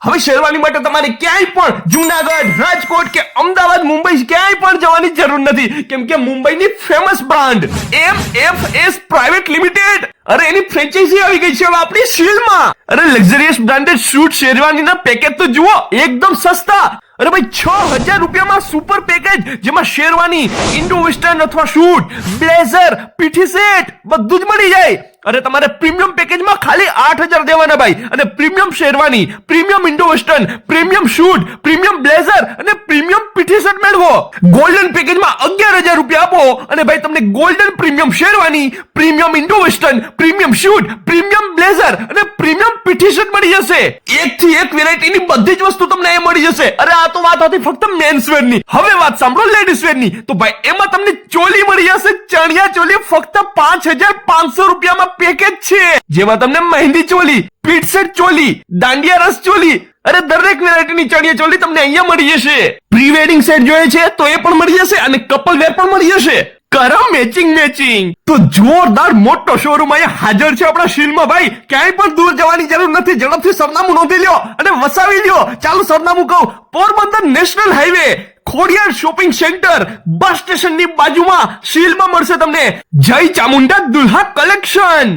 હવે શેરવાની માટે તમારે ક્યાંય પણ જુનાગઢ, રાજકોટ કે અમદાવાદ, મુંબઈ ક્યાંય પણ જવાની જરૂર નથી, કેમ કે મુંબઈની famous brand MFS private limited, અરે એની ફ્રેન્ચાઇઝી આવી ગઈ છે હવે આપણી શીલમાં. અરે લક્ઝરિયસ બ્રાન્ડેડ સૂટ શેરવાનીના પેકેજ તો જુઓ, એકદમ સસ્તા. અરે ભાઈ 6000 રૂપિયામાં સુપર પેકેજ, જેમાં શેરવાની, ઇન્ડો વેસ્ટર્ન અથવા શૂટ, બ્લેઝર, પીઠી સેટ બધું જ મળી જાય. અરે તમારે પ્રીમિયમ પેકેજમાં ખાલી 8000 દેવાના ભાઈ, અને premium sherwani, premium Indo western, premium shoot, premium blazer અને પ્રીમિયમ પીઠી સેટ મેળવો. ગોલ્ડન પેકેજમાં 11000 રૂપિયા આપો અને ભાઈ તમને golden premium sherwani, premium Indo western, premium shoot, premium blazer અને પ્રીમિયમ પીઠી સેટ મળી જશે. એકથી એક વેરાયટીની બધી જ વસ્તુ તમને એ મળી જશે. અરે આ તો વાત હતી ફક્ત મેન્સ વેર ની. હવે વાત સાંભળો લેડીઝ વેર ની. તો ભાઈ એમાં તમને ચોલી મળી જશે, ચણિયા ચોલી ફક્ત 5500 રૂપિયામાં પેકેજ છે, જેમાં તમને મહેંદી ચોલી, પીઠ સેટ ચોલી, દાંડિયા રસ ચોલી, અરે દરેક વેરાયટીની ચણિયા ચોલી તમને અહીંયા મળી જશે. પ્રી વેડિંગ સેટ જોઈએ છે તો એ પણ મળી જશે અને કપલ વેર પણ મળી જશે. કરો મેચિંગ. તો જોરદાર મોટો શોરૂમ અહીંયા હાજર છે આપણા શીલમાં ભાઈ. ક્યાંય પણ દૂર જવાની જરૂર નથી. ઝડપથી સરનામું નોંધી લ્યો અને વસાવી લ્યો. ચાલો સરનામું કહું, Porbandar national highway, Khodiyar shopping centre, bus સ્ટેશનની બાજુમાં શીલમાં મળશે તમને જય ચામુંડા દુલ્હા કલેક્શન.